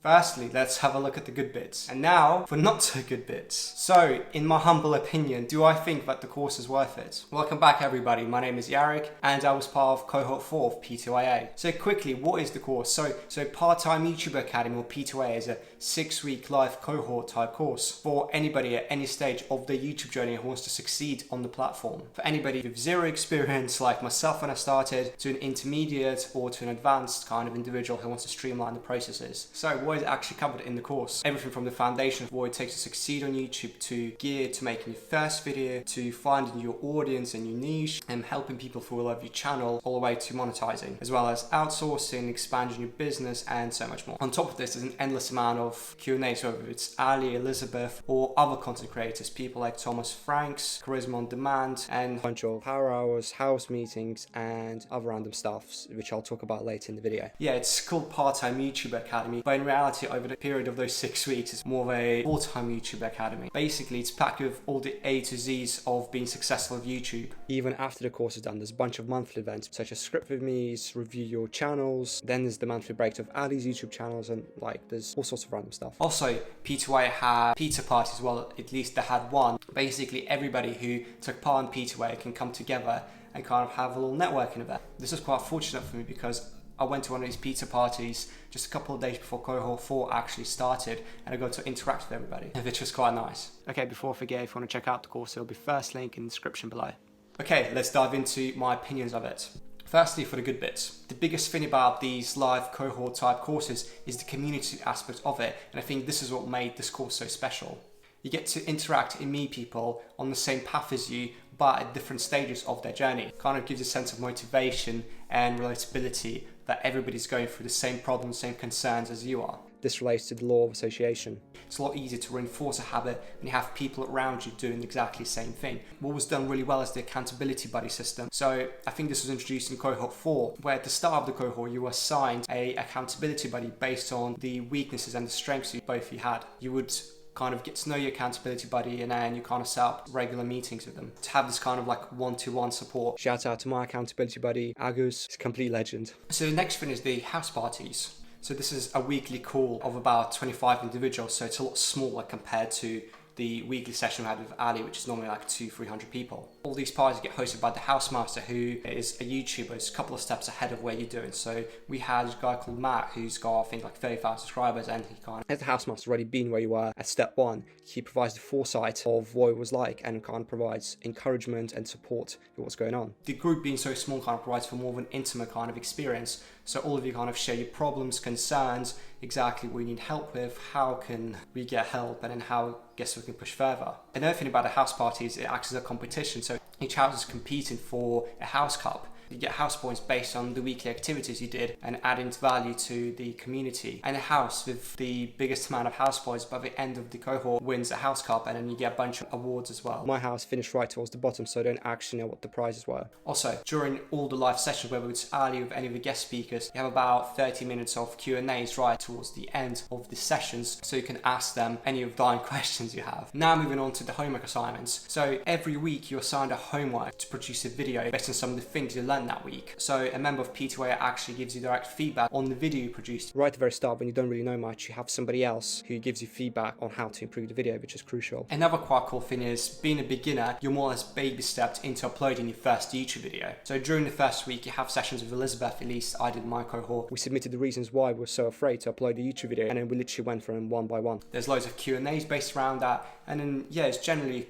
Firstly, let's have a look at the good bits. And now for not so good bits. So, in my humble opinion, do I think that the course is worth it? Welcome back everybody, my name is Yarrick and I was part of cohort 4 of PTYA. So quickly, what is the course? So Part-Time YouTuber Academy or PTYA is a 6-week live cohort type course for anybody at any stage of their YouTube journey who wants to succeed on the platform. For anybody with zero experience like myself when I started, to an intermediate or to an advanced kind of individual who wants to streamline the processes. So what is actually covered in the course? Everything from the foundation of what it takes to succeed on YouTube, to gear to making your first video, to finding your audience and your niche, and helping people who love your channel, all the way to monetizing, as well as outsourcing, expanding your business, and so much more. On top of this, there's an endless amount of Q&A, so whether it's Ali, Elizabeth, or other content creators, people like Thomas Franks, Charisma on Demand, and a bunch of power hours, house meetings, and other random stuff, which I'll talk about later in the video. Yeah, it's called Part-Time YouTuber Academy, but in reality, over the period of those 6 weeks, it's more of a full-time YouTuber Academy. Basically, it's packed with all the A to Z's of being successful with YouTube. Even after the course is done, there's a bunch of monthly events, such as Script With Me's, Review Your Channels, then there's the monthly breaks of Ali's YouTube channels, and there's all sorts of random stuff. Also, PTYA had pizza parties as well, at least they had one. Basically, everybody who took part in PTYA can come together and kind of have a little networking event. This is quite fortunate for me because I went to one of these pizza parties just a couple of days before cohort 4 actually started, and I got to interact with everybody, which was quite nice. Okay, before I forget, if you want to check out the course, there'll be first link in the description below. Okay, let's dive into my opinions of it. Firstly, for the good bits. The biggest thing about these live cohort type courses is the community aspect of it, and I think this is what made this course so special. You get to interact and meet people on the same path as you, but at different stages of their journey. It kind of gives a sense of motivation and relatability that everybody's going through the same problems, same concerns as you are. This relates to the law of association. It's a lot easier to reinforce a habit when you have people around you doing exactly the same thing. What was done really well is the accountability buddy system. So I think this was introduced in cohort 4, where at the start of the cohort, you were assigned a accountability buddy based on the weaknesses and the strengths you both had. You would kind of get to know your accountability buddy, and then you kind of set up regular meetings with them to have this kind of like one-to-one support. Shout out to my accountability buddy, Agus, he's a complete legend. So the next thing is the house parties. So this is a weekly call of about 25 individuals, so it's a lot smaller compared to the weekly session we had with Ali, which is normally like 200-300 people. All these parties get hosted by the housemaster, who is a YouTuber, is a couple of steps ahead of where you're doing. So we had a guy called Matt, who's got I think like 30,000 subscribers, and he kind of, as the housemaster, already been where you were at step 1. He provides the foresight of what it was like and kind of provides encouragement and support for what's going on. The group being so small kind of provides for more of an intimate kind of experience. So all of you kind of share your problems, concerns, exactly what you need help with, how can we get help, and then how I guess we can push further. Another thing about a house party is it acts as a competition. So each house is competing for a house cup. You get house points based on the weekly activities you did and adding value to the community. And a house with the biggest amount of house points by the end of the cohort wins a house cup, and then you get a bunch of awards as well. My house finished right towards the bottom, so I don't actually know what the prizes were. Also, during all the live sessions, whether it's Ali with any of the guest speakers, you have about 30 minutes of Q&As right towards the end of the sessions, so you can ask them any of the dying questions you have. Now moving on to the homework assignments. So every week you're assigned a homework to produce a video based on some of the things you learned that week. So a member of PTYA actually gives you direct feedback on the video you produced. Right at the very start, when you don't really know much, you have somebody else who gives you feedback on how to improve the video, which is crucial. Another quite cool thing is, being a beginner, you're more or less baby stepped into uploading your first YouTube video. So during the first week, you have sessions with Elizabeth, at least I did my cohort. We submitted the reasons why we were so afraid to upload a YouTube video, and then we literally went through them one by one. There's loads of Q&As based around that, and then yeah, it's generally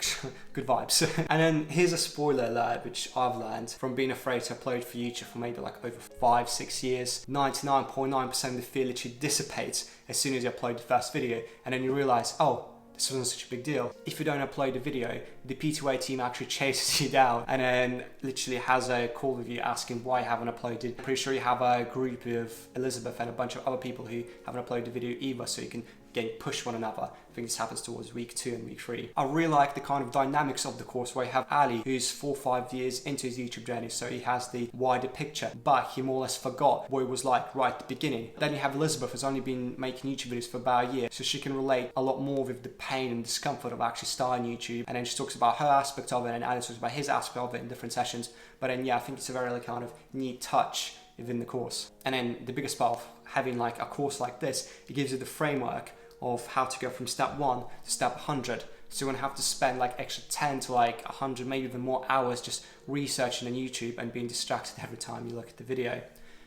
good vibes. And then here's a spoiler alert, which I've learned from being afraid to upload for YouTube for maybe like over 5-6 years. 99.9% of the fear literally dissipates as soon as you upload the first video, and then you realize, oh, this wasn't such a big deal. If you don't upload a video, the PTYA team actually chases you down and then literally has a call with you asking why you haven't uploaded. I'm pretty sure you have a group of Elizabeth and a bunch of other people who haven't uploaded a video either, so you can push one another. I think this happens towards week 2 and week 3. I really like the kind of dynamics of the course, where you have Ali, who's 4 or 5 years into his YouTube journey, so he has the wider picture, but he more or less forgot what it was like right at the beginning. Then you have Elizabeth, who's only been making YouTube videos for about a year, so she can relate a lot more with the pain and discomfort of actually starting YouTube. And then she talks about her aspect of it, and Ali talks about his aspect of it in different sessions. But then yeah, I think it's a very kind of neat touch within the course. And then the biggest part of having like a course like this, it gives you the framework of how to go from step 1 to step 100. So you won't have to spend like extra 10 to like 100, maybe even more hours just researching on YouTube and being distracted every time you look at the video.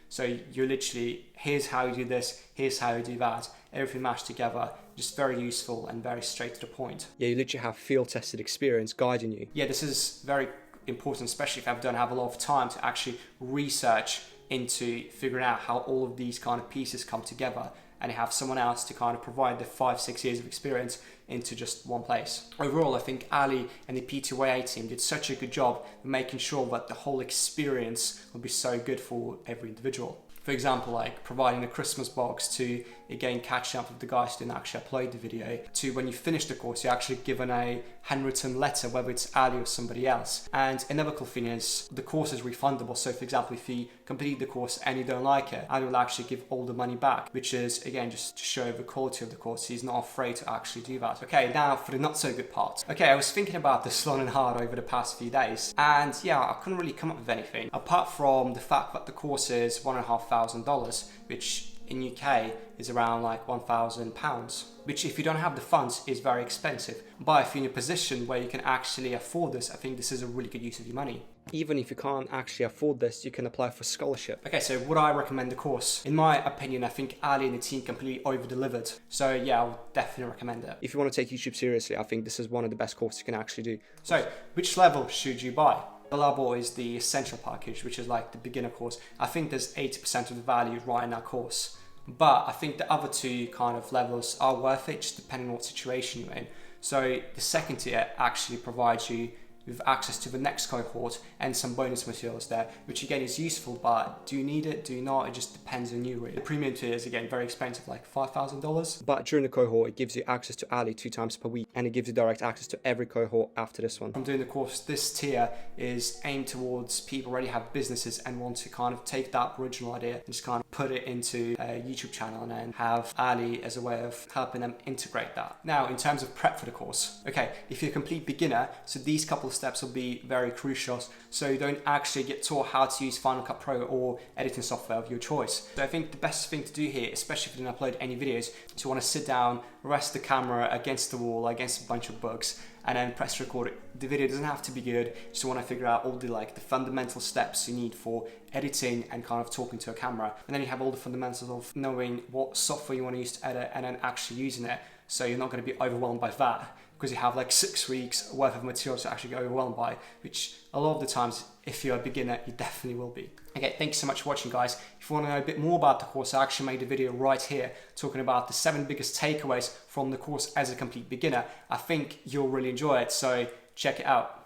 So you're literally, here's how you do this, here's how you do that, everything mashed together, just very useful and very straight to the point. Yeah, you literally have field-tested experience guiding you. Yeah, this is very important, especially if you don't have a lot of time to actually research into figuring out how all of these kind of pieces come together, and you have someone else to kind of provide the 5-6 years of experience into just one place. Overall, I think Ali and the PTYA team did such a good job of making sure that the whole experience would be so good for every individual. For example, like providing a Christmas box to, again, catching up with the guys who didn't actually upload the video, to when you finish the course, you're actually given a handwritten letter, whether it's Ali or somebody else. And another cool thing is the course is refundable. So for example, if you complete the course and you don't like it, Ali will actually give all the money back, which is, again, just to show the quality of the course. He's not afraid to actually do that. Okay, now for the not so good part. Okay, I was thinking about this long and hard over the past few days, and yeah, I couldn't really come up with anything apart from the fact that the course is $1,500, which in UK is around like £1,000, which if you don't have the funds is very expensive. But if you're in a position where you can actually afford this, I think this is a really good use of your money. Even if you can't actually afford this, you can apply for scholarship. Okay, so would I recommend the course? In my opinion, I think Ali and the team completely over-delivered. So yeah, I would definitely recommend it. If you want to take YouTube seriously, I think this is one of the best courses you can actually do. So, which level should you buy? The level is the essential package, which is like the beginner course. I think there's 80% of the value right in that course. But I think the other two kind of levels are worth it, just depending on what situation you're in. So the second tier actually provides you with access to the next cohort and some bonus materials there, which again is useful, but do you need it? Do you not? It just depends on you really. The premium tier is again very expensive, like $5,000. But during the cohort, it gives you access to Ali 2 times per week, and it gives you direct access to every cohort after this one. From doing the course, this tier is aimed towards people who already have businesses and want to kind of take that original idea and just kind of put it into a YouTube channel and then have Ali as a way of helping them integrate that. Now, in terms of prep for the course, okay, if you're a complete beginner, so these couple of steps will be very crucial, so you don't actually get taught how to use Final Cut Pro or editing software of your choice. So I think the best thing to do here, especially if you didn't upload any videos, is you want to sit down, rest the camera against the wall, against a bunch of books, and then press record it. The video doesn't have to be good, just want to figure out all the fundamental steps you need for editing and kind of talking to a camera. And then you have all the fundamentals of knowing what software you want to use to edit and then actually using it, so you're not going to be overwhelmed by that, because you have like 6 weeks worth of material to actually get overwhelmed by, which a lot of the times, if you're a beginner, you definitely will be. Okay, thank you so much for watching, guys. If you want to know a bit more about the course, I actually made a video right here talking about the 7 biggest takeaways from the course as a complete beginner. I think you'll really enjoy it, so check it out.